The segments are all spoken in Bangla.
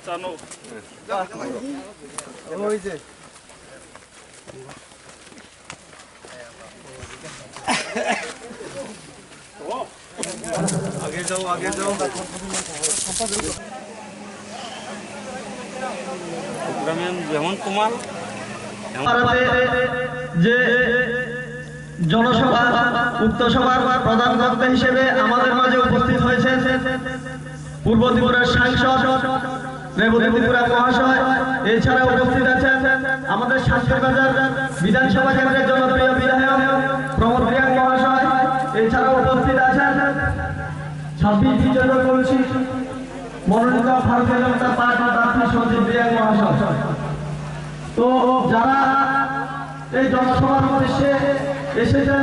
জানো ওই যে आगे जाओ যেমন তোমার যে জনসভা উক্ত সভার প্রধান বক্তা হিসেবে আমাদের মাঝে উপস্থিত হয়েছেন পূর্ব ত্রিপুরার সাংসদ রেবতী ত্রিপুরা মহাশয়। এছাড়া উপস্থিত আছেন আমাদের শান্তিবাজার বিধানসভা কেন্দ্রের জনপ্রিয় বিধায়ক প্রমোদ রিয়াং মহাশয়। এছাড়াও উপস্থিত আছেন 26 বিজয় কমিটি মনোনীত ভারতীয় জনতা পার্টি প্রার্থী সঞ্জীব রিয়াং মহাশয়। তো যারা এই জনসভার উদ্দেশ্যে এসেছেন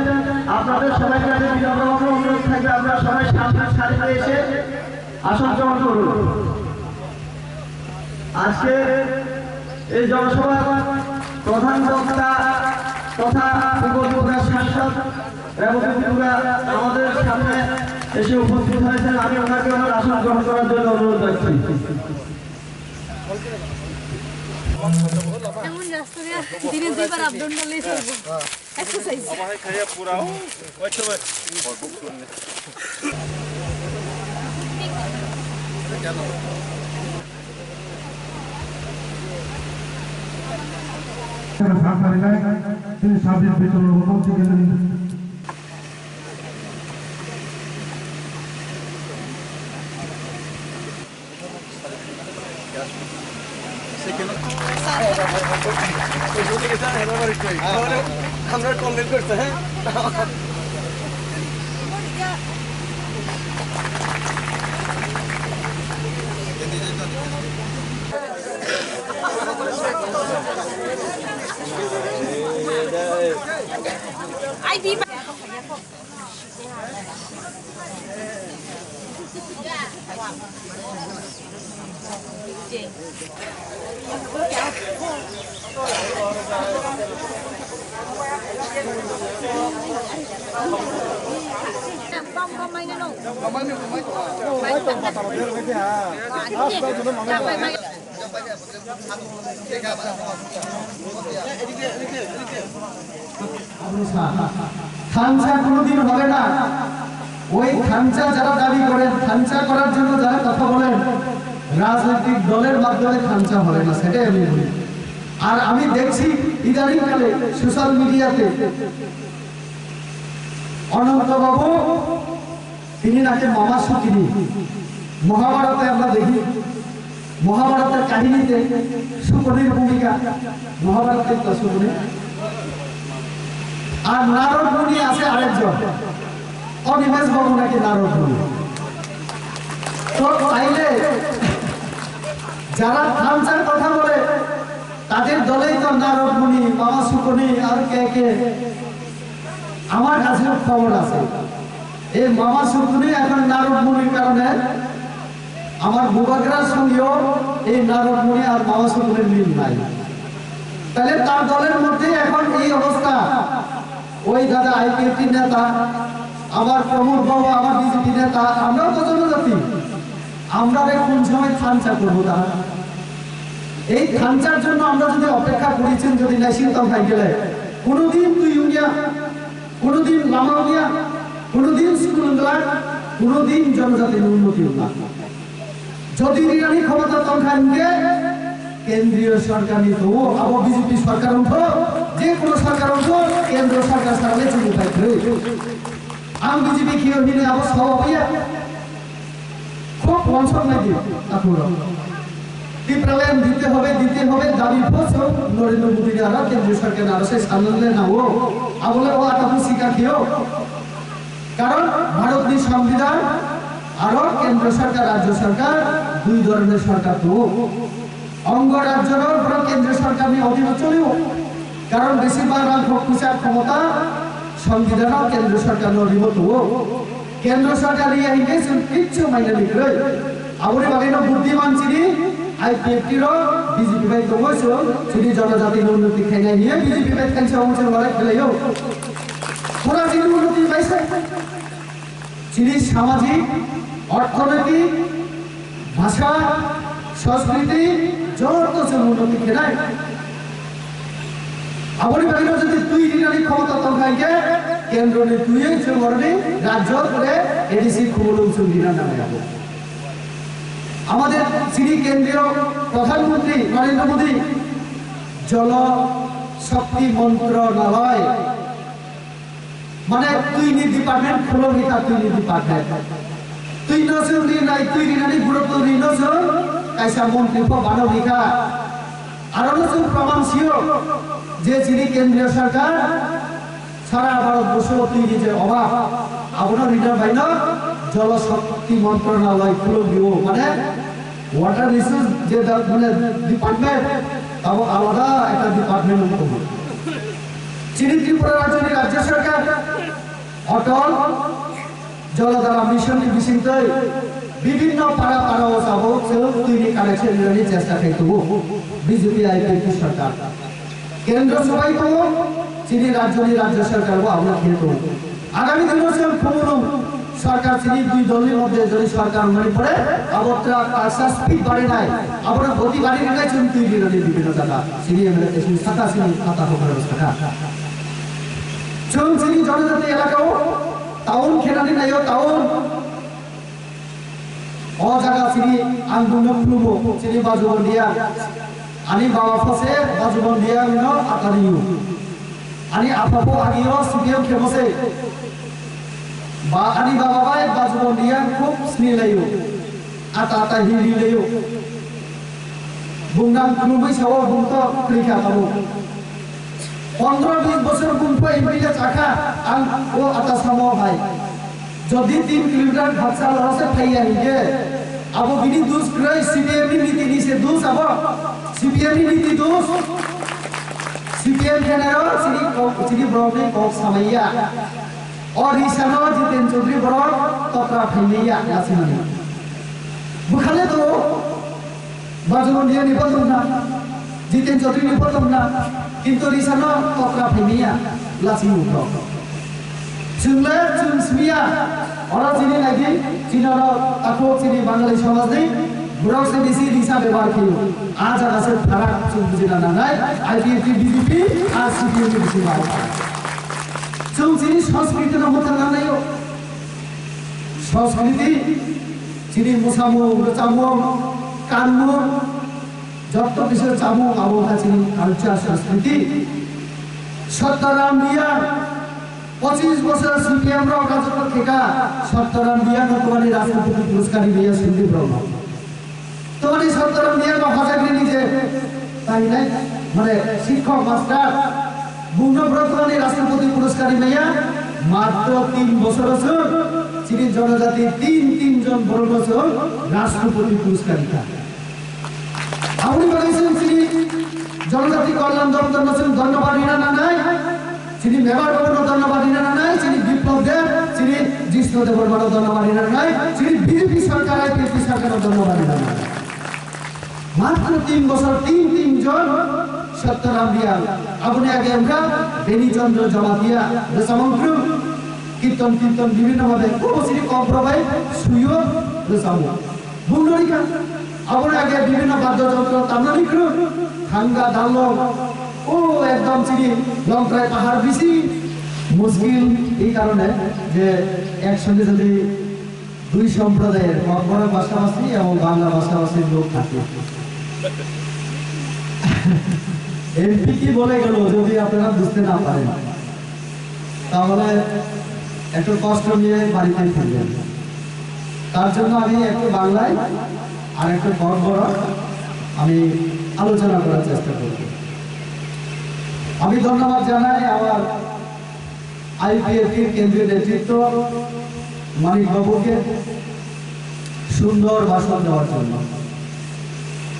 আপনাদের সবাইকে আমি বিনম্রভাবে অনুরোধ থাকবে আপনারা সবাই সামনের সারিতে এসে আসন গ্রহণ করুন। আজকে এই জনসভার প্রধান বক্তা তথা পূর্ব ত্রিপুরার সাংসদ রেবতী ত্রিপুরা আমাদের সামনে এসে উপস্থিত হয়েছেন। আমি ওনাকে ওনার আসন গ্রহণ করার জন্য অনুরোধ রাখছি। এমন রাস্তায় দিনে দুইবার আপ ডাউন করলেই চলবে এক্সারসাইজ আমার খাইয়া পুরাও ওই তো তিনি সাবেক বেতন মুখ্যমন্ত্রী গেলেন। আমরা কমপ্লিট করতে হ্যাঁ আইডি খামচা কোনোদিন হবে না। ওই খামচা যারা দাবি করেন, খামচা করার জন্য যারা কথা বলেন, রাজনৈতিক দলের মাধ্যমে খামচা হবে না, সেটাই আমি বলি। আর আমি দেখছি ইদানিংকালে সোশ্যাল মিডিয়াতে অনন্তবাবু তিনি নাকি মামা সুকিনি। মহাভারতে আমরা দেখি, মহাভারতের কাহিনীতে সুকনির ভূমিকা, মহাভারতের তো সুকনি, আর নারদ মুনি আছে আরেকজন অনিমেষ বাবু নাকি নারদ মুনি। তো চাইলে যারা খামচার কথা বলে তাদের দলেই তো নারদ মুনি, মামা সুকনি আর কে কে। আমার কাছে খবর আছে এই মামা সুকনি এখন নারদ মুনির কারণে আমার বুবাগ্রার সঙ্গেও এই নারদ মুনি আর মামা সুকনির মিল নাই। তাহলে তার দলের মধ্যে এখন এই অবস্থা। ওই দাদা আইপিএফটি নেতা, আমার প্রমোদ বাবু আমার বিজেপি নেতা, আমরাও তো জনজাতি, আমরা কোন সময় খামচা করবো? তারা এই খামচার জন্য আমরা যদি অপেক্ষা করেছেন, যদি ন্যাশনাল হয়ে গেলে কোনোদিন তুই ইউনিয়া, কোনোদিন লামাউনিয়া, কোনোদিন স্কুলগুলা, কোনোদিন জনজাতির উন্নতি হল না। যদি ইরানি ক্ষমতা তখনকে কেন্দ্রীয় সরকার নিত, আবার বিজেপি সরকার উঠো, যে কোনো সরকার উঠো, কেন্দ্র সরকার সারালে চুরি থাকবে। আম বিজেপি কি হইলে আবার সব হইয়া খুব অংশক নাকি টিপ্রালেন দিতে হবে দাবি বছর নরেন্দ্র মোদী আর কেন্দ্রীয় সরকার আরো সেই সামনে না ও বলে ও আটা শিকার খেয়েও। কারণ ভারতের সংবিধান আরো কেন্দ্র সরকার রাজ্য সরকার দুই ধরনের সরকার। তো অঙ্গরাজ্যের কেন্দ্র সরকার নিয়ে অধীন চলেও, কারণ বেশিরভাগ খুচার ক্ষমতা সংবিধান কেন্দ্র সরকার নির্ভর। কেন্দ্র সরকার কিচ্ছু মাইনে নিতে আবরি বাগাইন বুদ্ধিমান চিনি আইপিএফটির বিজেপি ভাই কমছ চিনি জনজাতির উন্নতি খেয়ে নিয়ে বিজেপি ভাই খেলছে অংশের লড়াই খেলেও পুরা চিনি উন্নতি পাইছে। চিনি সামাজিক, অর্থনৈতিক, ভাষা, সংস্কৃতি যত উন্নতি খেলায় আপনি বাইরে যদি তুই দিনারি ক্ষমতা তরকারিকে কেন্দ্র নিয়ে তুই চলবি রাজ্য করে এডিসি খুবলুম দিনা নামে যাবো আমাদের শ্রী কেন্দ্রীয় প্রধানমন্ত্রী নরেন্দ্র মোদী জল শক্তি মন্ত্রণালয় মানে তুই ডিপার্টমেন্ট খুলো রেখা তুই ডিপার্টমেন্ট তুই নজর দিয়ে নাই তুই দিনারি গুরুত্ব দিয়ে নজর কাইসা মন্ত্রী বানো রেখা আরো নজর প্রমাণ ছিল যে যিনি কেন্দ্রীয় সরকার সারা ভারতবর্ষ তৈরি যে অভাব আপনার রিটার ভাই না জলশক্তি মন্ত্রণালয় খুলে দিব মানে ওয়াটার রিসোর্স যে মানে ডিপার্টমেন্ট তাও আলাদা একটা ডিপার্টমেন্ট করবো চিনি ত্রিপুরা রাজ্য সরকার অটল জলধারা মিশন বিশিষ্ট বিভিন্ন পাড়া পাড়া ও সাবক তৈরি কানেকশন চেষ্টা খাইতে বিজেপি আইপিএফ সরকার কেন্দ্র সবাই তো চিনি রাজ্য সরকার আমরা খেয়ে আগামী দিন সরকার চিনি দুই দলের মধ্যে যদি সরকার উন্নয়ন করে আবার স্পিড বাড়ি নাই আমরা গতি বাড়ি নাই তুই বিভিন্ন জায়গা চিনি সাতা চিনি খাতা ব্যবস্থা চুন চিনি জনজাতি এলাকাও টাউন খেলানি নাই টাউন ও জায়গা চিনি আন্দোলন খুলবো চিনি বাজুবন দিয়া ani bawa fase bajubon dia no atariu ani apapo agio sibiam khemose ba ani bawa bai bajubon dia khub snilayu ata hili layu bungang khulubai sawo bungto krika tabu 15-20 বছর গুনপো ইমিডিয়েট চাকা আন ও আতা সামো ভাই যদি 3 কিলোমিটার ভাষা লসে ফাইয়া নিগে আবো বিনি দুস ক্রয় সিবিএম নীতি নিছে দুস আবো সিপিএম নীতি দোষ সিপিএম জেনারেল শ্রী ব্রহ্মে কক সামাইয়া और ईशानो जितेन चौधरी बरो तत्रा फैलिया लासिमानि बुखाले तो बाजुमंडिया निपतम ना जितेन चौधरी निपतम ना किंतु ईशानो तत्रा फैलिया लासिमुतो चुनले चुनस्मिया और जिनि लागि चिनारो ताको चिनि बांगाली समाज नै बुराव से बेसी दिशा व्यवहार कियो आज आसे फरक बुझिना नाय आईपीएफ बीजेपी आज सीपीएम बेसी बात चौचिनी संस्कृति न मत नाय संस्कृति चिनी मुसामो चामो कानमो যত বিষয় চামো আবহাওয়া চিনি কালচার সংস্কৃতি সত্যরাম দিয়া 25 বছর সিপিএম র কাজ থেকে সত্যরাম দিয়া নতুন রাষ্ট্রপতি পুরস্কার দিয়া সিন্ধি ব্রহ্ম তোমরা সত্যরাম দিয়া ভাষাকে নিজে তাই নাই মানে শিক্ষক মাস্টার গুণব্রতমানি রাষ্ট্রপতি পুরস্কার নিয়া মাত্র 3 বছর চিনি জনজাতি 3 জন বড় বছর রাষ্ট্রপতি পুরস্কার আপনি বলেছেন চিনি জনজাতি কল্যাণ দপ্তর নছেন ধন্যবাদ না নাই চিনি মেবার বাবুর ধন্যবাদ না নাই চিনি বিপ্লব দেব চিনি জিষ্ণুদেব বড় ধন্যবাদ না নাই চিনি বিজেপি সরকার আইপিএফ সরকার ধন্যবাদ না নাই মাত্র 3 বছর 3 জন সত্যরাম দিয়া আপনি আগে আমরা বেনিচন্দ্র জমাতিয়া রসমন্ত্র কীর্তন বিভিন্ন ভাবে কোচিনি কম্প্রোমাইজ সুয়ো রসামু বুন্ডরিকা আপনি আগে বিভিন্ন বাদ্যযন্ত্র তামলিক্র খাঙ্গা দালো ও একদম চিনি লংপ্রায় পাহাড় বেশি মুশকিল এই কারণে যে একসঙ্গে যদি দুই সম্প্রদায়ের বড় ভাষাভাষী এবং বাংলা ভাষাভাষীর লোক থাকে এমপি কি বলে গেল যদি আপনারা বুঝতে না পারেন তাহলে একটু কষ্ট নিয়ে বাড়িতে ফিরবেন তার জন্য আমি একটু বাংলায় আর একটু বড় আমি আলোচনা করার চেষ্টা করব আমি ধন্যবাদ জানাই আমার আইপিএফ কেন্দ্রীয় নেতৃত্ব মানিক বাবুকে সুন্দর ভাষণ দেওয়ার জন্য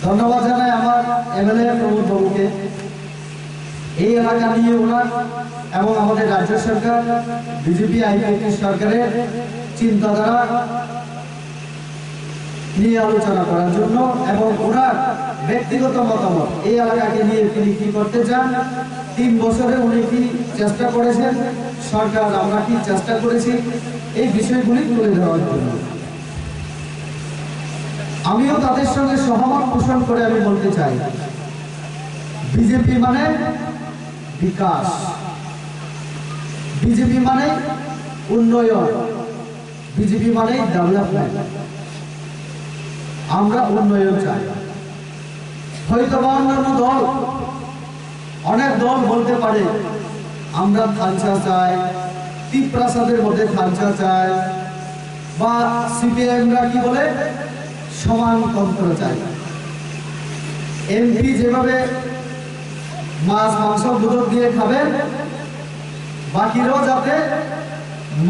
ধন্যবাদ জানাই আমার এমএলএ প্রমোদ বাবুকে এই এলাকা নিয়ে ওনার এবং আমাদের রাজ্য সরকার বিজেপি আইপিএফ সরকারের চিন্তাধারা নিয়ে আলোচনা করার জন্য এবং ওনার ব্যক্তিগত মতামত এই এলাকাকে নিয়ে তিনি কি করতে চান 3 বছরে উনি কি চেষ্টা করেছেন সরকার আমরা কি চেষ্টা করেছি এই বিষয়গুলি তুলে ধরার জন্য আমিও তাদের সঙ্গে সহমত পোষণ করে আমি বলতে চাই, বিজেপি মানে বিকাশ, বিজেপি মানে উন্নয়ন, বিজেপি মানে ডেভেলপমেন্ট। আমরা উন্নয়ন চাই। হয়তো বা অন্যান্য দল, অনেক দল বলতে পারে আমরা খালসা চাই, তিপ্রাসাদের মধ্যে খালসা চাই, বা সিপিএমরা কি বলে সমানতন্ত্র চাই। এমপি যেভাবে মাছ মাংস দুধ দিয়ে খাবেন, বাকিরাও যাতে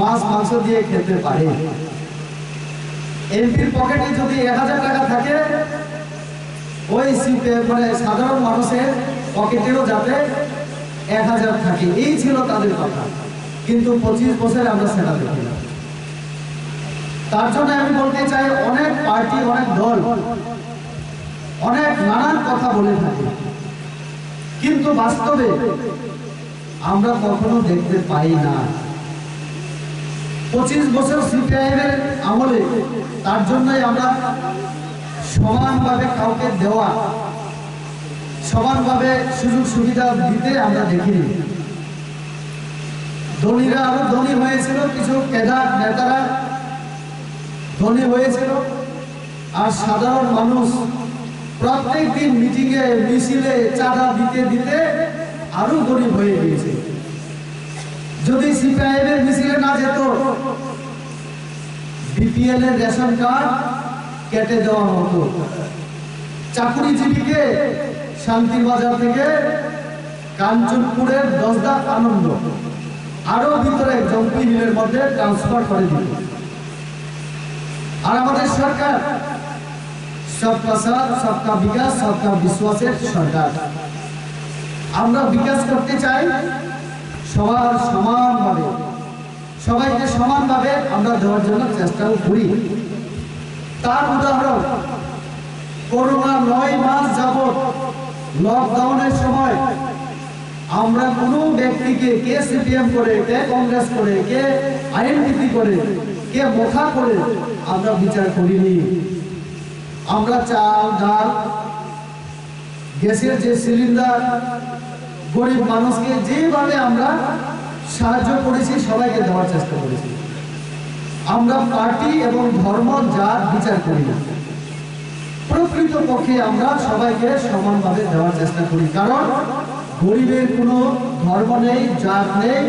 মাছ মাংস দিয়ে খেতে পারে। এমপির পকেটে যদি 1000 টাকা থাকে, ওই সিপিএম মানে সাধারণ মানুষের পকেটেও যাতে 1000 থাকে, এই ছিল তাদের কথা। কিন্তু 25 বছরে আমরা সেটা দেখি না। তার জন্য আমি বলতে চাই, অনেক পার্টি, অনেক দল অনেক নানান কথা বলে থাকে, কিন্তু বাস্তবে আমরা কখনো দেখতে পাই না। 25 বছর সিপিআইএমের আমলে তার জন্যই আমরা সমানভাবে কাউকে দেওয়া, সমানভাবে সুযোগ সুবিধা দিতে আমরা দেখিনি। ধনীরা আরো ধনী হয়েছিল, কিছু ক্যাডার নেতারা ধনী হয়েছিল, আর সাধারণ মানুষ প্রত্যেক দিন মিটিংয়ে মিছিলে চাঁদা দিতে দিতে আরো গরিব হয়ে গিয়েছে। যদি সিপিআইএমের মিছিলে না যেত, বিপিএল এর রেশন কার্ড কেটে দেওয়া হতো, চাকুরিজীবীকে শান্তির বাজার থেকে কাঞ্চনপুরের 10 দাগ আনন্দ আরো ভিতরে জম্পি মিলের মধ্যে ট্রান্সফার করে দিত। আর আমাদের সরকার সবকা সাথ, সবকা বিকাশ, সবকা বিশ্বাসের সরকার। আমরা বিকাশ করতে চাই সবার সমানভাবে, সবাইকে সমানভাবে আমরা দেওয়ার জন্য চেষ্টাও করি। তার উদাহরণ, করোনা 9 মাস যাবত লকডাউনের সময় আমরা কোনো ব্যক্তিকে কে সিপিএম করে, কে কংগ্রেস করে, কে আইএনডিপি করে, কে মোখা করে আমরা বিচার করিনি। আমরা চাল, ডাল, গ্যাসের যে সিলিন্ডার, গরিব মানুষকে যেভাবে আমরা সাহায্য করেছি, সবাইকে দেওয়ার চেষ্টা করেছি। আমরা পার্টি এবং ধর্ম জাত বিচার করি না। প্রকৃত পক্ষে আমরা সবাইকে সমানভাবে দেওয়ার চেষ্টা করি, কারণ গরিবের কোনো ধর্ম নেই, জাত নেই,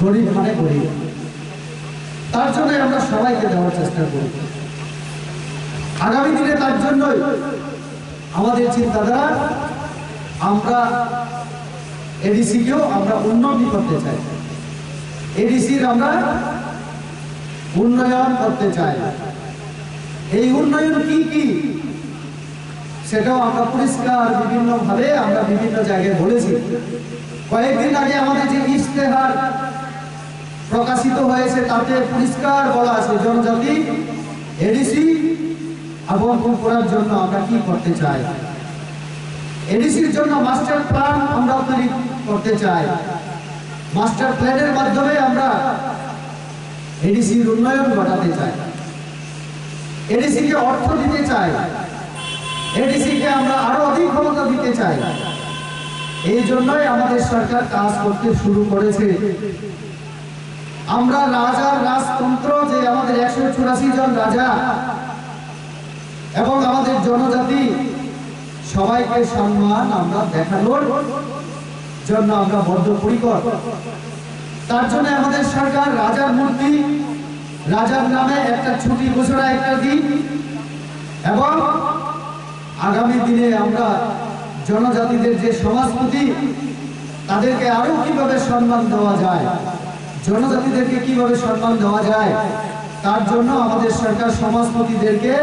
গরিব মানে গরিব। তার জন্য আমরা সবাইকে দেওয়ার চেষ্টা করি। আগামী দিনে তার জন্যই আমাদের চিন্তাধারা, আমরা এডিসিকেও আমরা উন্নতি করতে চাই, এডিসির আমরা উন্নয়ন করতে চাই। এই উন্নয়ন কি কি সেটাও আমরা পরিষ্কার বিভিন্নভাবে আমরা বিভিন্ন জায়গায় বলেছি। কয়েকদিন আগে আমাদের যে ইশতেহার প্রকাশিত হয়েছে, তাতে পরিষ্কার বলা আছে জনজাতি এডিসি এবং করার জন্য আমরা কি করতে চাই। এডিসির জন্য মাস্টার প্ল্যান আমরা তৈরি করতে চাই। মাস্টার প্ল্যানের মাধ্যমে আমরা এডিসির উন্নয়ন ঘটাতে চাই, এডিসিকে অর্থ দিতে চাই, এডিসিকে আমরা আরো অধিক ক্ষমতা দিতে চাই। এই জন্যই আমাদের সরকার কাজ করতে শুরু করেছে। আমরা রাজার রাজতন্ত্র, যে আমাদের 184 জন রাজা এবং আমাদের জনজাতি সবাইকে সম্মান আমরা দেখানোর জন্য আমরা বদ্ধপরিকর। তার জন্য আমাদের সরকার রাজার মূর্তি, রাজার নামে একটা ছুটি ঘোষণা একটা দিন, এবং আগামী দিনে আমরা জনজাতিদের যে সমাজপতি, তাদেরকে আরো কিভাবে সম্মান দেওয়া যায়, জনজাতিদেরকে কিভাবে সম্মান দেওয়া যায়, তার জন্য আমাদের সরকার সমাজপতিদেরকে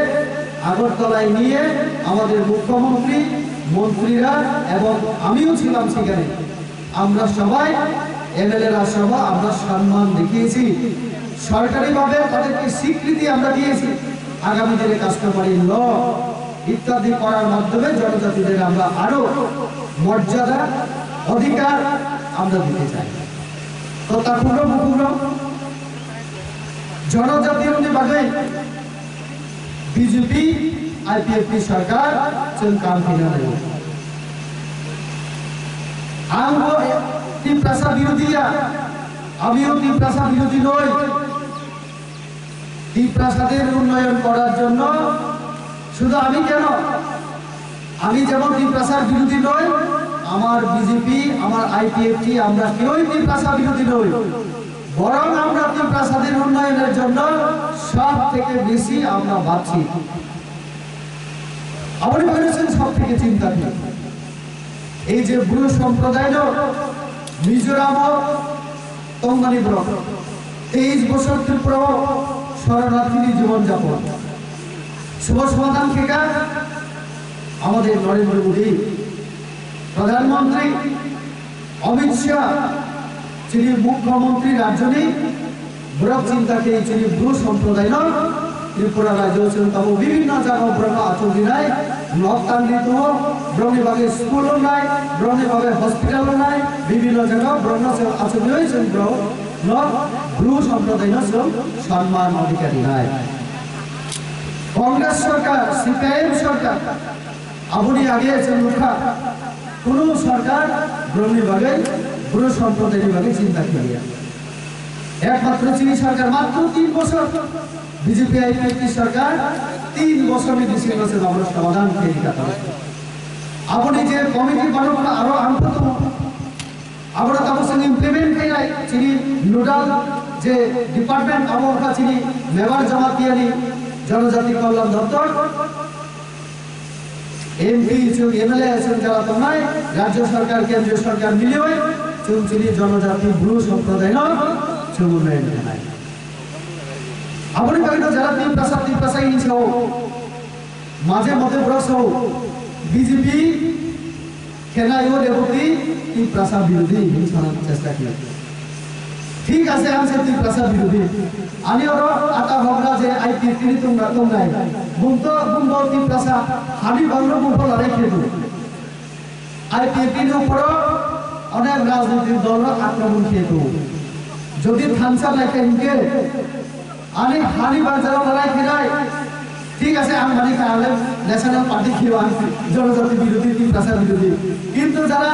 আগরতলায় নিয়ে আমাদের মুখ্যমন্ত্রী, মন্ত্রীরা এবং আমিও ছিলাম সেখানে, আমরা সবাই এমএলএরা সহ আমরা সম্মান দেখিয়েছি। সরকারিভাবে তাদেরকে স্বীকৃতি আমরা দিয়েছি। আগামী দিনে কাস্টমারি ল ইত্যাদি করার মাধ্যমে জনজাতিদের আমরা আরো মর্যাদা, অধিকার আমরা দিতে চাই। তো তা জনজাতির ভাবে বিজেপি আইপিএফটি সরকার जों काम फिनानै आंबो টিপ্রাসা বিরোধীয়া আমিও টিপ্রাসা বিরোধী নই টিপ্রাসাদের উন্নয়ন করার জন্য শুধু আমি কেন আমি যেমন টিপ্রাসার বিরোধী নই আমার বিজেপি আমার আইপিএফটি আমরা কেউই টিপ্রাসা বিরোধী নই বরং আমরা টিপ্রাসাদের উন্নয়নের জন্য সব থেকে বেশি আমরা ভাবছি আপনি বলেছেন সব থেকে চিন্তা করি এই যে ব্রু সম্প্রদায় মিজোরাম তঙ্গানি ব্লক 23 বছর ত্রিপুরা শরণার্থী জীবনযাপন শুভ সমাধান থেকে আমাদের নরেন্দ্র মোদী প্রধানমন্ত্রী অমিত শাহ যিনি মুখ্যমন্ত্রী রাজ্যনী ব্রক চিন্তাকে যিনি ব্রু সম্প্রদায় ত্রিপুরা রাজ্য তব বিভিন্ন জায়গা ব্রক আচরণ নাই লকডাউন ব্রহ্মী ভাগে স্কুল নাই ব্রহ্মী ভাগে হসপিটাল নাই বিভিন্ন জায়গা ব্রহ্ম আচরণ হয়েছেন ব্রু সম্প্রদায় সম্মান অধিকারী নাই কংগ্রেস সরকার সিপিআইএম সরকার আপনি আগে মুখা কোন সরকার ব্রহ্মী ভাগে ব্রু সম্প্রদায় ভাগে চিন্তা করিয়া একমাত্র চীনী সরকার মাত্র 3 বছর বিজেপি আইপিএফটি সরকার 3 বছরের বেশি বছর আমরা সমাধান করে দিতে আপনি যে কমিটি বানাবো আরো আন্তত আমরা তার সঙ্গে ইমপ্লিমেন্ট করে চীনী নোডাল যে ডিপার্টমেন্ট আমরা চীনী মেবার জমা দিয়ানি জনজাতি কল্যাণ দপ্তর এমপি এমএলএ আছেন যারা তোমরা রাজ্য সরকার কেন্দ্রীয় সরকার মিলিয়ে চুনচুরি জনজাতি ব্রু সম্প্রদায় উন্নয়ন জানায় আপনি কইতো যারা টিপ্রাসা ইনছো মাঝে মধ্যে ব্রস বিজেপি কেনাইও দেবতি টিপ্রাসা বিরোধী হিংসার চেষ্টা করে ঠিক আছে আমি টিপ্রাসা বিরোধী আমি ওর আটা ভাবনা যে আইপিএফটি তোমরা বুনতো টিপ্রাসা হাবি বাংলা মুখ লড়াই খেতো আইপিএফটির উপর অনেক রাজনৈতিক দল আক্রমণ খেতো যদি থানসা লেখে হিংকে আমি হানি বাজার লড়াই খেলাই ঠিক আছে আমি মানে কালে ন্যাশনাল পার্টি খেয়ে জনজাতি বিরোধী টিপ্রাসা বিরোধী কিন্তু যারা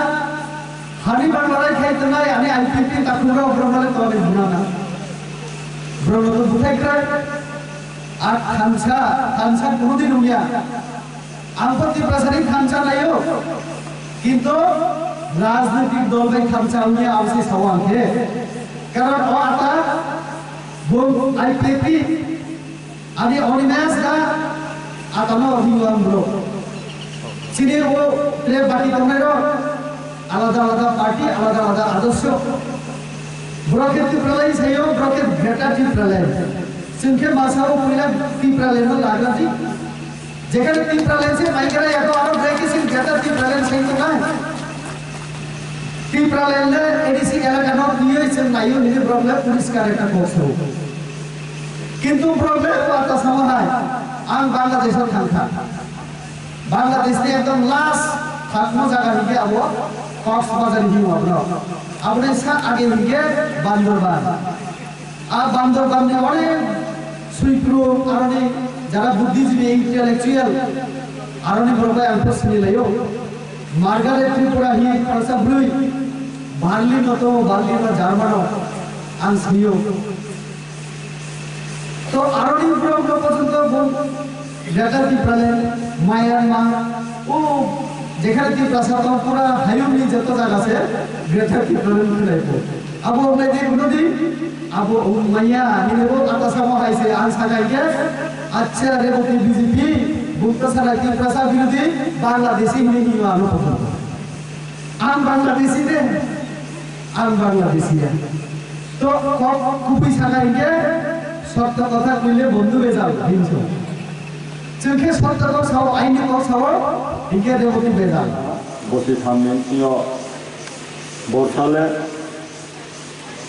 হানি বার লড়াই খাইতে নাই আমি আইপিএফটি তাকুরা ব্রহ্মলে তবে ভুনা না ব্রহ্ম তো বুঝাই করে আর থানসা কোনোদিন উমিয়া আমপর টিপ্রাসারি থানসা নাইও কিন্তু রাজনৈতিক দল ভাই থানসা উমিয়া আমসি সওয়াল হে কারণ ও আটা আইপিএফটি আদি অনিমেষ গা আটানো অভিমান ব্রো চীনের ও প্লে বাকি তোমরা আলাদা আলাদা পার্টি আলাদা আলাদা আদর্শ ব্রকেট ত্রিপ্রালাই সেইও ব্রকেট গ্রেটার ত্রিপ্রালাই সিংকে মাসাও পয়লা ত্রিপ্রালাই লাগলাতি যেখানে ত্রিপ্রালাই সে মাইকরা এত আরো ব্রেকিং গ্রেটার ত্রিপ্রালাই সেই তো নাই ত্রিপ্রালাইলে এডিসি এলাকা নিয়ে হইছেন নাইও নিজে প্রবলেম পরিষ্কার একটা করছে কিন্তু প্রবলেম কথা সমাধান আম বাংলাদেশের খানখা বাংলাদেশে একদম লাস্ট থাকনো জায়গা হিগে আবো কক্সবাজার হিউ আপনি আগে হিগে বান্দরবান আর বান্দরবান অনেক সুইপ্রু আরনি যারা বুদ্ধিজীবী ইন্টেলেকচুয়াল আরনি বড় আন্তঃশ্রেণী লাইও মার্গারেট ত্রিপুরা হি খরচা ব্লুই বার্লিন জার্মানো আনসিও তো আরনি পর্যন্ত ডেটা ত্রিপ্রালেন মায়ানমার ও যেখানে ত্রিপ্রাসা পুরা হাইওনি যত জায়গা আছে গ্রেটার ত্রিপ্রালেন লাইবো আবো মেদি নদী আবো মাইয়া নিলেবো আতাসা মহাইছে আনসাগাইকে আচ্ছা রেবতি বিজেপি বুকতা সারা ত্রিপ্রাসা বিরোধী বাংলাদেশি নিহি আলো পর্যন্ত আম বাংলাদেশি দে আম বাংলাদেশি তো খুবই সাগাইকে সত্য কথা কইলে বন্ধু বেজাল হিংসা চোখে সত্য কথা আইনি কথা ইকে দেবতি বেজাল বসে সামনে তিও বর্ষালে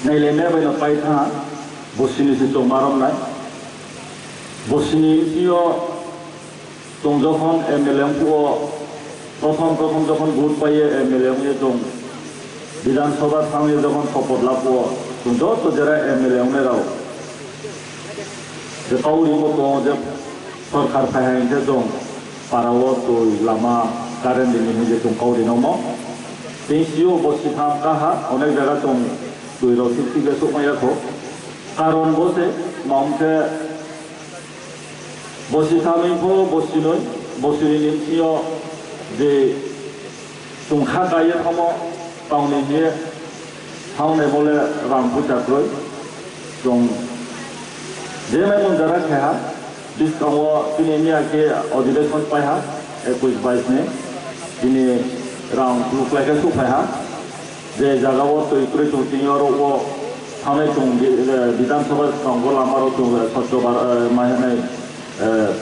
নাইলেনে বাইনা পাইথা বসিনি তো মারম নাই বসিনি তিও তোম যখন এমএলএ কো প্রথম যখন ভোট পাইয়ে এমএলএ তোম বিধানসভা সামনে যখন শপথ লাভ তোম যত যারা এমএলএ রাও যে কাউরি মতো যে सरकार फायहायैनो दं पाराव तुई लामा कारेन्ट दिनै जे दं गावरि नमो बेसियो बसिथाम काहा अनेक जायगा दं तुई रसिति गेसो मायाखौ कारण बसे माउंटे बसिथामैखौ बसिनै बसिनि निसियो जे तुंखा गायो थमो गावनि जे थावनाय बोले रांखौ जाग्रै दं जे मैं मुंजारा खेहा डिस्काउंट दिनैनि आगे अधिवेशन पाइहा 21-22 ने दिनै रां लुक्लायखौ सफायहा जे जागाव तुई तुतिङाव वो थानाय दं विधानसभा कांगो लामाराव दं स्वच्छ माने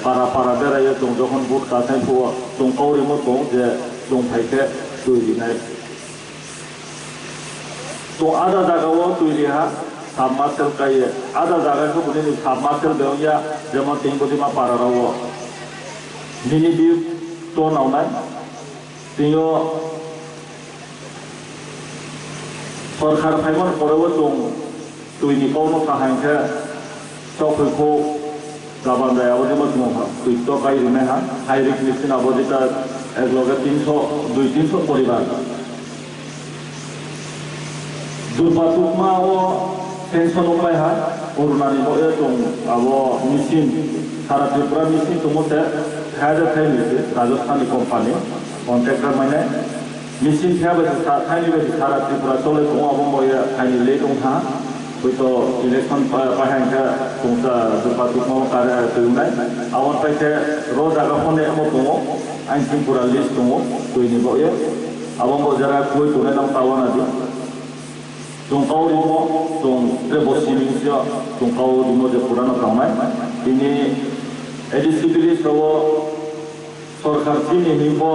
पारा बेरायो दं जखन बुट गाथाय फुव दं गावरिमो दं जे दं फाइखे तुइनाय तो आधा जागाव तुइहा साबमासेल काये आधा जागाखौ बुनि साबमासेल बेवया जेमन तिंगोदिमा पाराराव दिनै बि तो नावनाय तिङो सरकार फाइमन परेबो दं तुइनि गावनो साहायखौ चौखैखौ गाबान जायाबो जेमन दङ तुइथ गायरिनाय हा हाइरिक मिसिनाबो जेता एकलगे 200 परिबार दुर्बातुकमा वो पेंशन उपाय है अरुणानी बोले तुम अब मिसिन सारा त्रिपुरा मिसिन तुमसे हैदर थे मिसे राजस्थानी कंपनी कॉन्ट्रैक्टर मैंने मिसिन थे बस थानी बस सारा त्रिपुरा चले तुम अब बोले थानी ले तुम था कोई तो इलेक्शन पहन के तुमसे दुर्बातुकमा कार्य तुमने अब पैसे रोज आगे फोने अब तुम आइंसिंग पूरा लिस्ट तुम कोई नहीं बोले अब वो जरा कोई तुमने नाम तावाना दी Tungkau tung rebosimisya tungkau dimo je purana kamai ini edisi bilis kawo sorkar sini himbo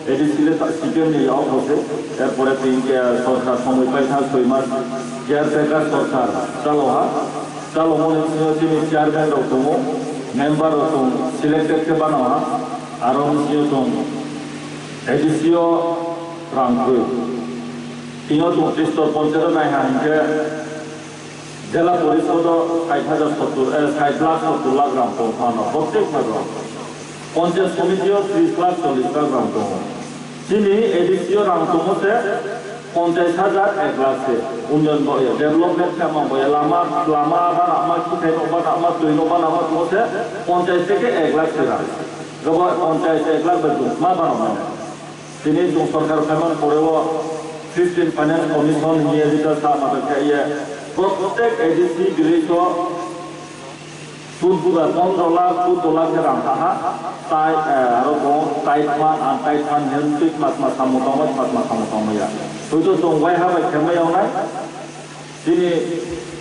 edisi le tak sikir ni yau hose erpore tingke sorkar samui paitha soimas caretaker sorkar kalau monisyo sini chairman rotumo member rotum selected ke banawa aron sio tung edisio rangku तीनों तुम पंचायत नहीं हांगे जिला परिषद 60 लाख 70 लाख ग्राम पंचायत प्रत्येक नगर पंचायत समिति 30 लाख 40 लाख ग्राम चीनी एडिसियो राम से 50,000 1 लाख से उन्नयन बोले डेवलपमेंट का मांग बोले लामा बानामा किथे बानामा तुइनो बानामा से पंचायत के 1 लाख से राज जब पंचायत 1 लाख बचो मा बानामा चीनी तुम सरकार पेमेंट करेवो 15 फाइनेंस कमीशन ये जितना सामा तक ये प्रत्येक एजेंसी बिलिसो सुदुरा 15 लाख के रांता हा ताई आरो ताई फान हेल्पिक मात्मा सामुतामया तो दंगाय हा बाय खेमायावनाय दिनै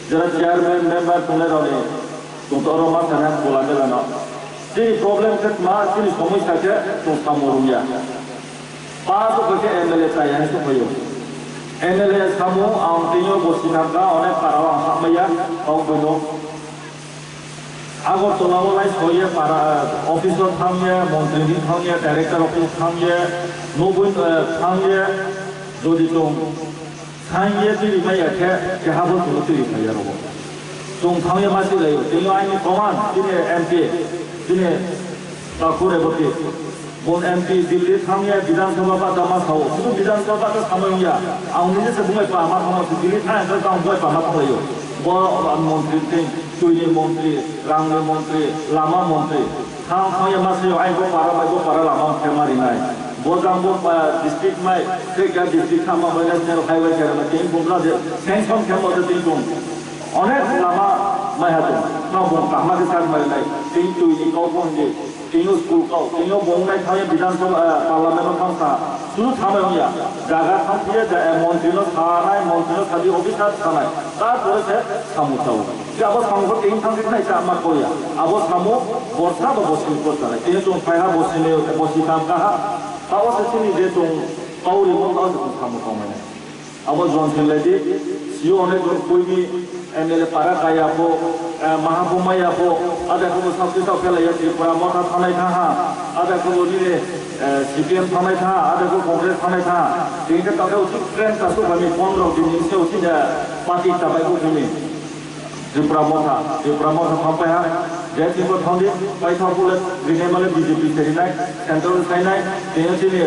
जरा चेयारमैन मेंबर तुने रने तुमतरो मा थाना बोलाने लाना दिनै प्रॉब्लम के मा दिनै समस्या के तुम सामरुया पास के एमएलए चाहिए है तो भयो एमएलए सामु आंतियो बसिनागा अनेक पारावा हामया औबनो आगरतलावलाय सये पारा ऑफिसर थांगे मंत्री थांगे डायरेक्टर ऑफिस थांगे नोबुन थांगे जदि दं थांगे दिनै माया के हाबो तुलि फाया रबो दं थांगे मासि लायो दिनै आइनि प्रमाण दिनै एमपी दिनै बाकुरेबती bon MP दिल्ली थांगे विधानसभा बा दामा साव सुदु विधानसभा का सामया आउनि से बुंबाय पामा थामा दिल्ली थांगे का बुंबाय पामा थायो बो मंत्री थिं तुइनि मंत्री रांनि मंत्री लामा मंत्री थांगे मासे आइबो पारा लामा फेमारिनाय बो जांबो डिस्ट्रिक्ट माय सेगा डिस्ट्रिक्ट थामा बायनाय हाईवे केरला थिं बुंला जे सेंसन केमो थिं दं अनेक लामा माय हातो ना बुं कामा के साथ मारिनाय थिं तुइनि गावबंजे तीनों स्कूल का तीनों बोंगनाय थायो विधानसभा पार्लियामेंट थांसा सुरु थामया जागा थांफियो मंत्रीनो थानाय मंत्रीनो थादि अफिसार थानाय तारपरे से सामुताव जे आबो सामुखौ तीन थांखि नाय सा मा करिया आबो सामु बरसा बा बसिन करताय तीन जों फायहा बसिने बसिकाम काहा ताव से सिनि जे जों काउरि मंगाव जों सामुखौ माने आबो जनसिन लेदि सियो अनेक कोइनि एमएलए पारा गायाबो महाबुमायाबो आदाखौ साबसिन फेलायो त्रिपुरा मथा थानाय थाहा आदाखौ दिनै सीपीएम थानाय था आदाखौ कांग्रेस थानाय था दिनै ताकाव ट्रेन तासो गामि 15 दिननि सेव सिना पार्टी ताबायखौ दिनै त्रिपुरा मथा थांबायहा जे जोंखौ थांदि बायथावखौले रिनेमाले बीजेपी सेरिनाय सेंट्रल साइनाय बेनोसिनि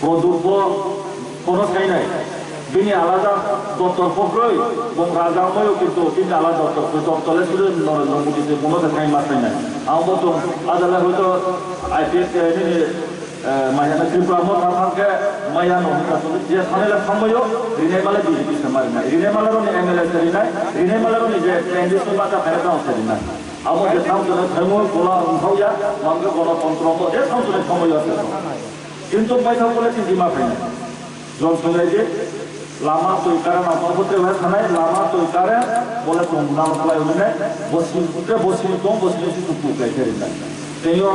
प्रदुर्भ কোনো साइनाय बिनि आलादा दफ्तर फख्रै बं राजामय किन्तु बिनि आलादा दफ्तरले सुदे नरेंद्र मोदी से मनो थाखाय मासायनाय आंबो दं आदाला हयतो आईपीएस नि मायाना त्रिपुरा मो थांके माया नो कातो जे थानेला थांबयो रिनेमाले बीजेपी समारिनाय रिनेमालारो नि एमएलए सेरिनाय रिनेमालारो नि जे केंद्रीय सभा फेरदाव सेरिनाय आबो जे थांजोने थांमो गोला उठावया मांगे गणतंत्र मो जे थांजोने थांबयो किन्तु बायथावखौले तिजिमा फैनाय जन संलायदि लामा तैकारे नाफाफोरते भाई थानाय लामा तैकारे बोले तुमना मखलाय उन्ने बसिनि दं बसिनि सुतु गायथेरिनाय तेयो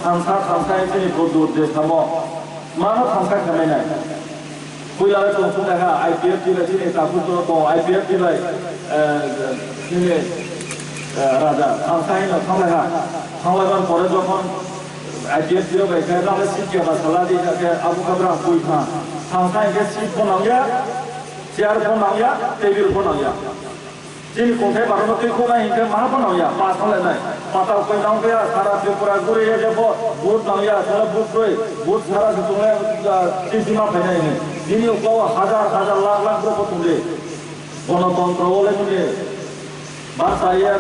थांसा एसेनि प्रदुर दे सामो मानो थांसा खामायनाय कुइलाले तंसुनायहा आईपीएफ दिलायनि ताकुतो दं आईपीएफ दिलाय दिने राजा थांसायनो थांलायहा थांलायबान परे जखन आईपीएफ दिलाय गायखायला सिटके बासाला दिखाके आबु खाब्रा कुइथा थांसाय के सीट बनाया चेयर बनाया टेबल बनाया जिन कोठे बारनो तेखौ नायके मा बनाया पासलायनाय पाताव पैनाव गया सारा त्रिपुरा गुरे जेबो बुट नाया सारा बुट सारा जुतुंले तिजिमा फैनाय ने दिनि उकाव हजार लाख रुपये तुले गणतंत्र बोले तुले बासाया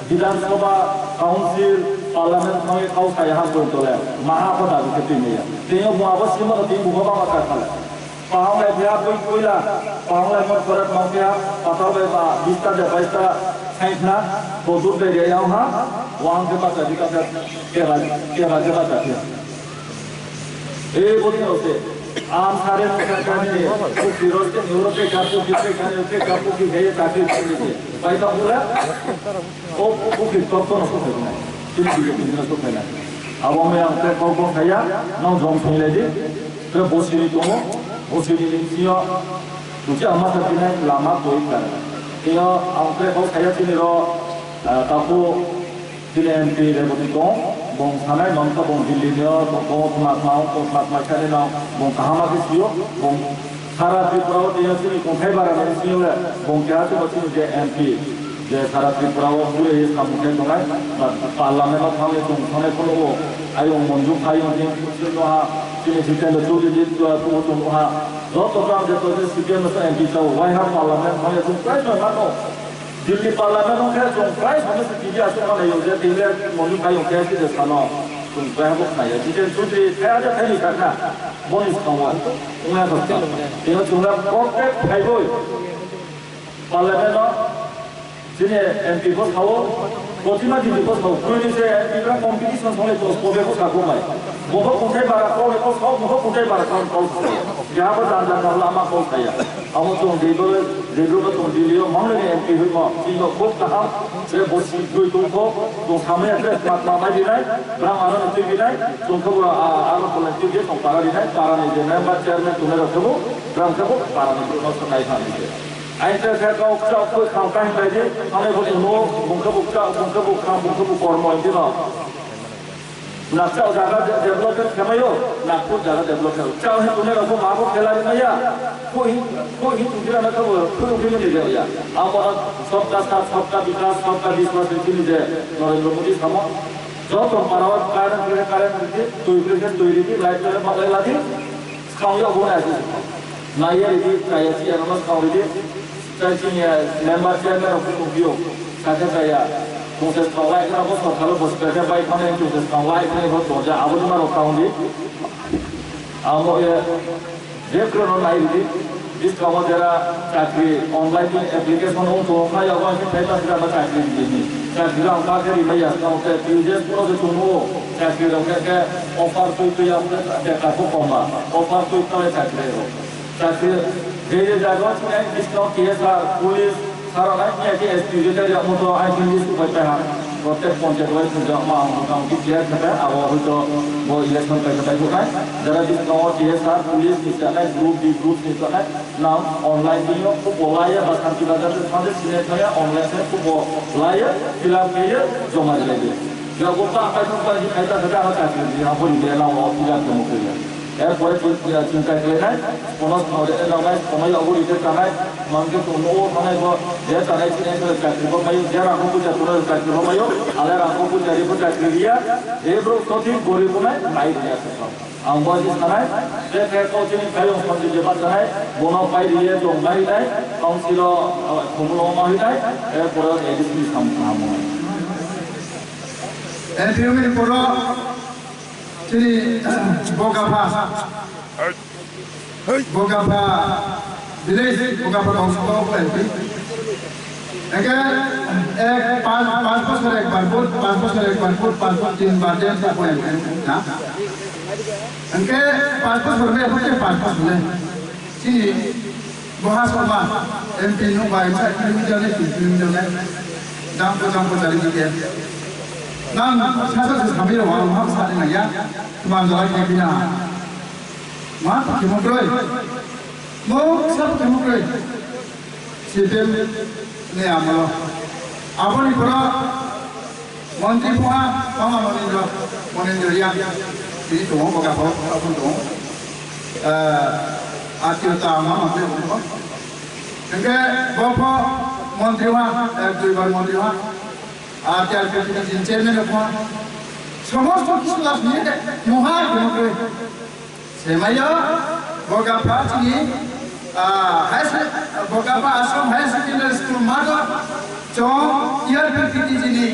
विधानसभा काउंसिल पार्लियामेंट में खाव साया हां तोले महापदा बिखेतिनिया तेयो मुआबो सिमा दिन बुबा माका खाला पाहले भया कोइला पाहले मत करत मावया पातावे बा 20 ता 22 ता साइना प्रदुर दे याव हा वांग के बात अधिका के बात ए बोलते होते आम सारे सरकारी को विरोध के यूरोप के कापू के कापू की गए ताकि भाई तो बोला ओ की तो न हो सकता है तीन बिजनेस तो फैला अब हमें हमसे को खाया न जों फैले दे तो बोसिनी तो बोसिनी लियो मुझे अम्मा सपिना लामा कोई कर यो हमसे को खाया तीन रो ताको तीन एमपी रे बोती तो bong sanai nonto bong dilinyo bong mat chane na bong kahama ke siyo bong sara tripura dia sini konthai bara na siyo le bong kya to bachini je MP je sara tripura o pure ye samukhe tongai parliament ma thame tum thane kono ayo monju khayo je kuchno ha sini jitendo chuli je to tum ha joto kam je to je sibyen no MP ta why ha parliament thame tum kai no no Delhi parliament में क्या जों प्राइस हमें से टीवी आते हैं ना योजना दिल्ली मौजूद का योजना है जिसे सानो तुम क्या है वो खाया जिसे दूसरी क्या जो है नहीं करना बोनिस कौवा उन्हें करता ये जोंला कॉर्पोरेट फाइबो पार्लियामेंट में जिन्हें एमपी को खाओ कोचिना दिल्ली को खाओ कोई से एमपी का कंपटीशन होने तो कोबे को खाओ मैं वो कोटे बारा कोबे को खाओ वो कोटे बारा खाओ यहाँ पर जान लामा को खाया हम तो रेगुलर तो दिल्ली में मामले एमपी हुई मां इनको खूब कहा से बोसी कोई तुमको तो हमें ऐसे मामा जी नहीं ब्राह्मण आरोन टीवी नहीं तुमको आरोन कलेक्टिव जे तुम पारा नहीं पारा नहीं जे मेंबर चेयरमैन तुम्हें रखो ब्राह्मण को पारा नहीं तो मस्त नहीं खाने के ऐसे से का उपचार कोई काम का नहीं जे हमें बोले नो मुंको उपचार मुंको कर्म है ना नाचाओ जगह डेवलपमेंट कमायो नागपुर जगह डेवलपमेंट चाहो है तुम्हें रखो माँ को खिलाड़ी नहीं या कोई तुझे ना कब कोई उम्मीद नहीं है या आप सबका साथ सबका विकास सबका विश्वास इतनी है नरेंद्र मोदी समो जो तुम पारावत कारण करके तो इतने लाइट में मगले लाती खाऊंगा वो ऐसे ना ये यदि चाहिए सी अगर खाऊं यदि चाहिए मेंबर चेयरमैन अपने उपयोग साथे चाहिए proses kawai kenapa kalau bos kerja baik mana yang proses kawai ini bos kerja aku cuma rokau ni, aku ya dia kerana naik ni, dis kamu jera cakri online ni aplikasi untuk kaya aku ni saya tak sudah baca cakri ni, cakri orang pakai ni ya kamu saya user pun ada cuma cakri orang ke offer tu yang ada kaku koma, offer tu yang cakri dia jaga macam ni diskaun kiasa polis सारा लाइफ में ऐसे एसपीजी का जब मुझे आई थिंक इसको पता है प्रत्येक पंचायत वाइज जब मां की क्लियर करता है अब वो वो इलेक्शन का करता है जरा जिस गांव टीएसआर पुलिस निशाना ग्रुप डी ग्रुप निशाना नाम ऑनलाइन दियो को बोलाया बस की बात से सामने सिलेक्ट किया ऑनलाइन से को बोलाया फिलहाल के लिए जमा ले दे जब वो का पैसा पर जी ऐसा सजा होता है यहां पर लेना वो फिलहाल के मुझे এরপরে চিন্তা করে নাই কোনো সময় অবরিতে টানায় মানুষকে কোনো থানায় যে টানায় চাকরি পাই যে রাখবো চাকরি চাকরি পাই আলে রাখবো চারিব চাকরি দিয়া এবার সঠিক গরিব নাই নাই দিয়ে আছে সব आंबाजी थानाय बे काउन्सिलनि खायं सन्जि जेबा थानाय बन पाइरिये दंगाहिनाय काउन्सिल खुमलमाहिनाय एरपर एडिसि सामखामो एनपिएमनि बर' तिनि बगाफा विलेज बगाफा काउन्सिलाव एमपि एके एक 5 बছর একবার ভোট 5 বছর একবার ভোট 5 বছর 3 বার দেন তারপর না उनके 5 बছর में होते 5 बছर में जी महासभा एमपी नु बाय मा किलोमीटर ने किलोमीटर ने दाम को जारी दिए नाम सासा से साबिर वा हम सारे नया मान जला के बिना मा के मग्रय मो सब के मग्रय सीपीएम ने आमलो आपनि परा मंत्री पोहा पामा मनिन्द्र या ini dong bagaimana apa dong atil tama apa dong enggak bapak menteri wah dua bar menteri wah atil presiden chairman apa semua fokus lah ni deh muhar dong semaya bagaimana sini bagaimana asam high secondary school mana cong ia berkiti sini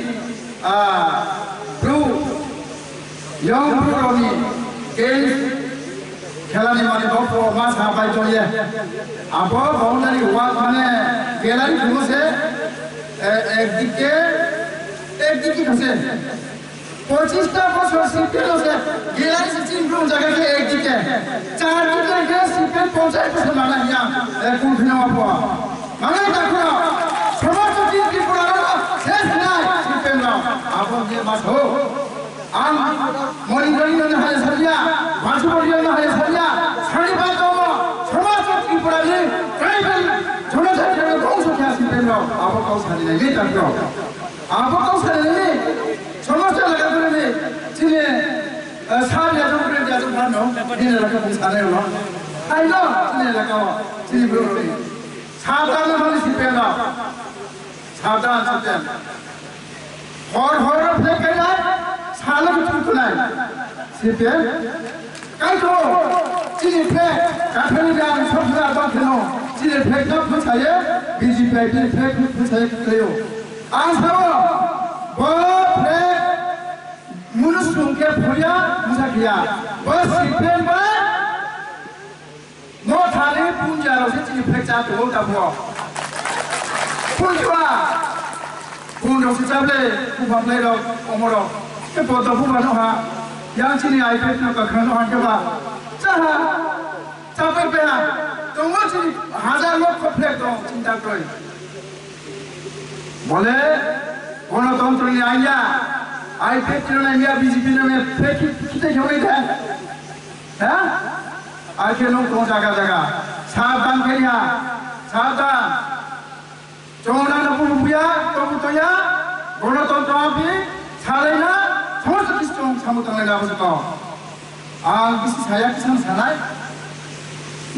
blue yang berani games खेलानि माने बाव मा साबाय जये आबो बाउंडारी हुआ माने गैलरी खुसे एक दिके खुसे 25 टा बছর সিপিএল আছে গেলারি से 3 গ্রুপ জায়গা के एक दिके 4 दिके के সিপিএল 50 বছর মানা ইয়া কোন ফিনাও পাওয়া মানে দেখো সমস্ত দিন কি পুরানো শেষ নাই সিপিএল নাও আবো যে বাস হো आम मनिटरिंग ने हाय सरिया भाषुबरिया ने हाय सरिया सारी बात हो समाज की पुरानी ट्राइबल छोटा छोटा कौन सा क्या सिस्टम लो आप कौन सा नहीं ले सकते आप कौन सा नहीं समाज लगा कर नहीं जिन्हें सारे लोग ने जाते हैं ना जिन्हें लगा कर सारे लोग आई लो जिन्हें लगा हो जिन्हें बोलो सावधान वाली सिस्टम लो सावधान सिस्टम और फेंक जाए सालों की चुप नहीं सीपीएम कल तो चीनी फेंक काफी जान सब जान बात है नो चीनी फेंक ना कुछ है बीजेपी की फेंक कुछ है क्यों आज हम वो फेंक मुनुष्यों के भूया मुझे किया बस सीपीएम पर नो थाने पूंजारों से चीनी फेंक चाहते हो तब वो पूंजवा पूंजों से चावले कुपापले रो ओमरो के पोता फुबा नहा yang sini iPad nak kerana orang coba cah capek pernah tunggu sini 1000 लोग komplek dong cinta koi boleh orang tonton ni aja iPad ni dia BJP ni fake kita jauh ni kan ha आके लोग कौन जगह सावधान करिया सावधान चोना न पुया तो पुया गणतंत्र भी सालेना समस्त किस्तों सामुतांगले लाबोसो आं किसी साया किसान सानाय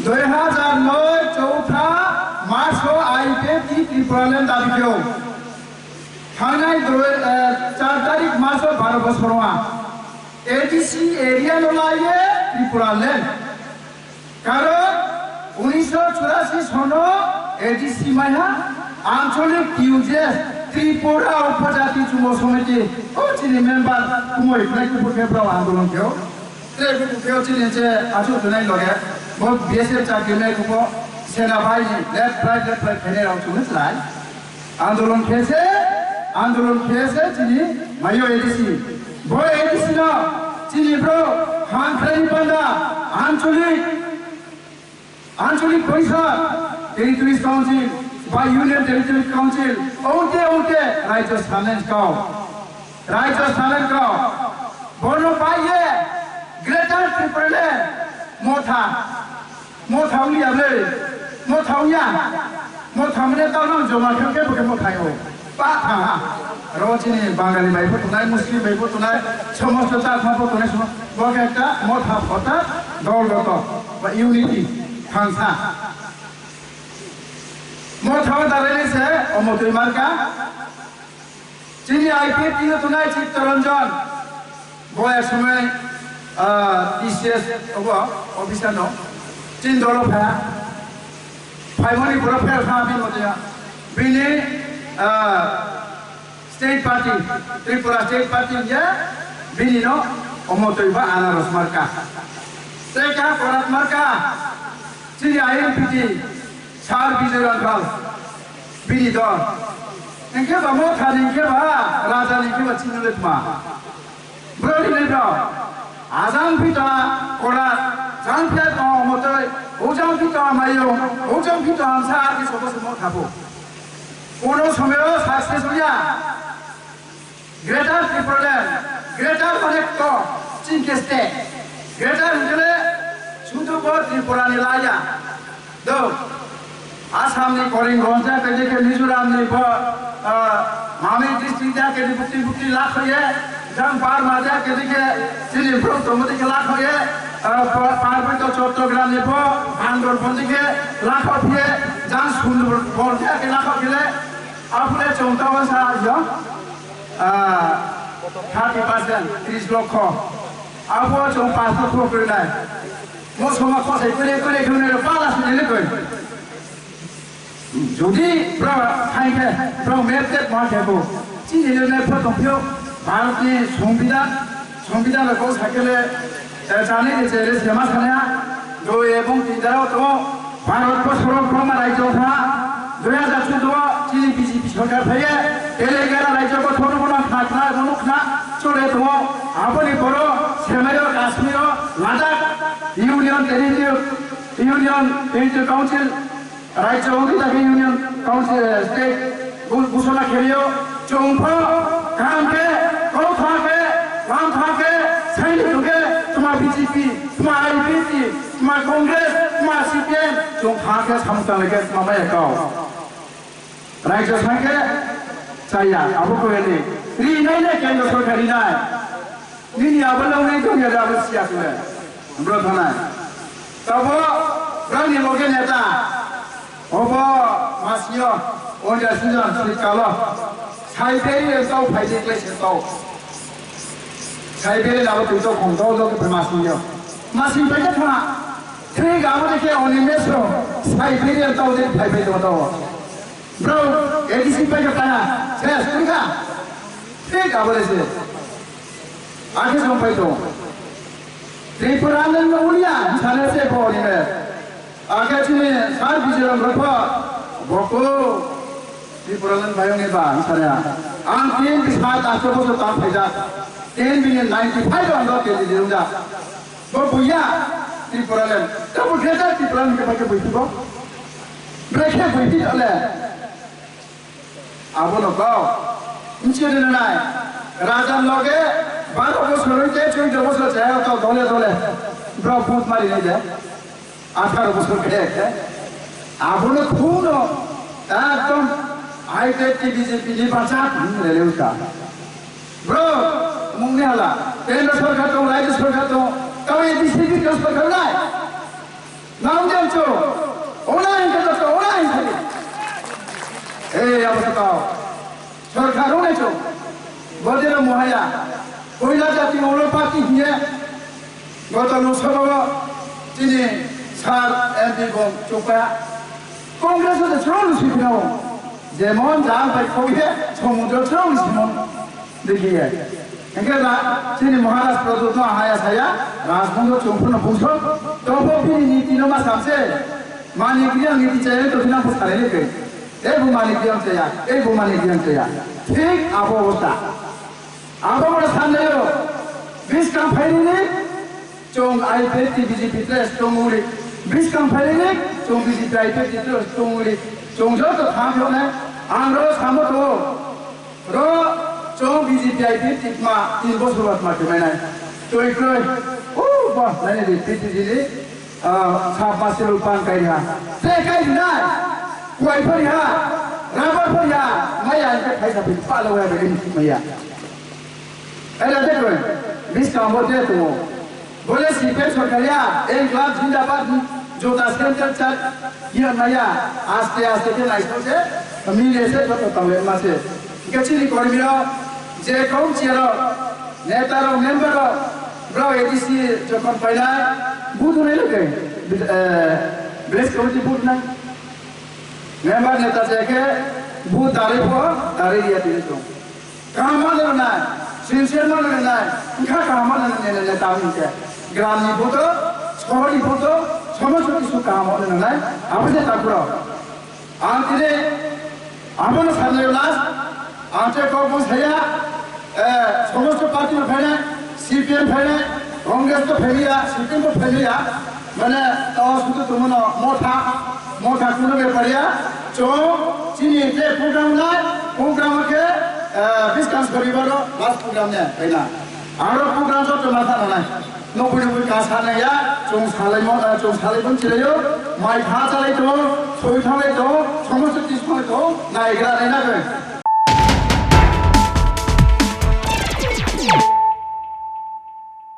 2009 चौथा मार्चो आईपे की त्रिपुरालेन दाबिखौ थांनाय 4 तारिख मार्चो 12 बছरवा एडीसी एरिया ललाये त्रिपुरालेन कारण 1984 सनो एडीसी माया आंचलिक टिउजेस त्रिपुरा उपजाति चुंबो समिति चिनि मेम्बार कुमोय फ्लाइट फेब्रुआरि आंदोलन केव त्रेबु केव चिनि जे आजु दुनाय लगे बो बीएसएफ चागिने कुपो सेना भाई लेफ्ट राइट खेने राव चुने लाय आंदोलन खेसे चिनि मायो एडीसी बो एडीसी न चिनि ब्रो हांख्रानि बान्दा आंचलिक परिषद टेरिटरिज council by Union Territory Council, ote Rajasthan kau, bono paye, Greater Tripoli, motha ulia le, motha mene tau nang joma ke bukan motha yo, patha, rojini Bangali baik tunai, Muslim baik tunai, semua sota apa tunai semua, bukan kita motha দলগত বা ইউনিটি ফাংশা মথাও দাঁড়িয়েছে অমতই মার্কা যিনি আইপিএফ তিনি তুনায় চিত্তরঞ্জন বয়ের সময় টিসিএস অফিসার ন তিন দল ফেরা ফাইভনি পুরো ফের খাবি মতিয়া বিনি state party Tripura state party যে বিনি ন অমতই বা আনারস মার্কা তেকা পরাত মার্কা যিনি আইএনপিটি সার বিজয় রাখাল বিনি দল একে বা মথানি কে বা রাজানি কে বা চিনলেত মা ব্রদিনে ব্র আজান পিতা করা জান ফিয়া তো মতই ওজান পিতা মাইও ওজান পিতা আনসা আর কি সবস মত থাকো কোন সময় সাকসেস হইয়া গ্রেটার ত্রিপুরাল্যান্ড গ্রেটার অনেক তো চিনকেস্তে গ্রেটার হলে শুধু ত্রিপুরানি লাইয়া দো आसामनि करिमगंज के मिजोरामनि मामी डिस्ट्रिक्ट के बुटी बुटी लाख होये जन पार माजा के सिनि ब्रह्मपुत्र के लाख होये पार्वत चट्टग्राम ने भांगड़ पंजी के लाख होये जन सुंदरबन के लाख होये आपने 30% 30 লক্ষ आपो जों 5 লক্ষ করে নাই মোসমা খসাই করে করে পালাস নিলে কই যদি খাইকে মেপতে মাঠেবো চিনিলে প্রথমে ভারতনি সংবিধানকে সাইকেলে জানি যে সেমা সানা দো এবং তিনটাও তো ভারতবর্ষ ক্রমা রাজ্যটা 2014 চিনি বিজেপি সরকার থেকে তেলেঙ্গানা রাজ্যকে ছোট বড় খাতনা মুখনা চলে তো আপনি বড় সেমের Kashmir Ladakh union territory council राज्य यूनियन काउंसिल स्टेट घोषणा खेलियो चौंफा काम के काम के सैनिक के तुम्हारा बीजेपी तुम्हारा आईपीपी तुम्हारा कांग्रेस तुम्हारा सीपीएम चौंफा के समता लेके तुम्हारा गाँव राज्य संघे चाहिए अब को ये री नहीं ले केंद्र सरकारी ना नी अब लोग नहीं तो ये अब सियासत है ब्रथना तब ब्राह्मण लोग नेता ओबो मासियो ओजा सिजन सिकालो साइबेरिया साउ फाइजे क्लेसे साउ साइबेरिया लाबो तुतो खंतो जो के मासियो मासि बायदा थाना थ्री गाबो देखे ओनिमेसो साइबेरिया साउ दे फाइबे दो ब्रो एडिसी बायदा थाना से सुनगा थ्री गाबो देसे आगे जो फाइदो त्रिपुरालन उलिया साले से बोलिने आगे चीने सार बिजरम रखा बको त्रिपुरालन भाइयों ने बात सारे आं 3 साल 8 बছর काम फायदा 10 बिलियन 95 अंदर के दिलुंगा वो बुया त्रिपुरालन तब उठेगा त्रिपुरालन के बारे में बोलती ब्रेके बोलती चले अब न गाओ इनसे ना राजा लोगे 12 বছর হইতে 14 বছর যায় তো দলে দলে ব্র ফুট মারি নাই যায় 18 বছর খেয়ে আপনি খুন একদম হাইটেক বিজেপি নির্বাচন রেলেউটা ব্রো মুংনে হলা কেন্দ্র সরকার তো রাজ্য সরকার তো তাও এই ডিস্ট্রিক্ট সরকার নাই নাম জানছো ওনাই তো ওনাই থাকে এই অবস্থা সরকার ওনাইছো বজের মহায়া কইলা জাতি ওলো পার্টি দিয়ে গত লোকসভা তিনি सार एमपी को चुका कांग्रेस से चुनाव सीखना हो जेमन जान भाई कोई है समुद्र चुनाव सीखना देखिए इनके बाद चीनी महाराष्ट्र तो आया साया राजभवन चुंबन पूछो तो वो भी नीति नमा सबसे मानिकियां नीति चाहिए तो बिना पूछ करे लेके एक वो मानिकियां चाहिए ठीक आपो होता आपो बड़ा सामने हो 20 काम फाइनली चोंग आईपीएफ बीजेपी प्रेस चोंगुली 20 काम फाइनली चोंग बीजेपी आईपीएफ प्रेस चोंगुली चोंगजो तो थाम है आंग्रो सामो तो रो चोंग बीजेपी आईपीएफ टिकमा 3 बছর बाद मारते मैंने तो एक ओ बस मैंने दी पीटी दी साफ मासे रुपान करिया से कई ना कोई फरिया राबर फरिया मैया के खाई सब पालो है बेनी मैया अरे देखो 20 काम होते तो बोले सीपीएम सरकारिया एक क्लास जिंदाबाद जो सेंटर चल ये नया आस्ते आस्ते के लाइफ से मिले से तो तंगे मासे कचरी कर्मीरो जे कौन चिरो नेतारो मेंबरो ब्रो एडीसी जो कौन पहला बूथ नहीं लगे ब्लेस कमिटी बूथ ना मेंबर नेता जाके बूथ तारीख दिया तीन तो काम मालूम ना सिंसियर मालूम ना उनका काम मालूम नहीं नेता उनके ग्रामीण बूथ शहरी बूथ समस्त किसी काम मालूम ना आप जे ताकुरो आंटी आमन सामने लास्ट आंटे को बस है समस्त पार्टी में फैले सीपीएम फैले कांग्रेस तो फैलिया सीपीएम तो फैलिया मैंने तो सुध तुमनो मोटा कुनो में पड़िया जो चीनी के प्रोग्राम के डिस्कस करीबरो लास्ट प्रोग्राम ने पहला आरो प्रोग्राम तो माथा ना नौकरी कासा नहीं या जों साले बन चिरेयो माइ खा चले तो सोई थाले तो समस्त किस्म तो नायग्रा नहीं ना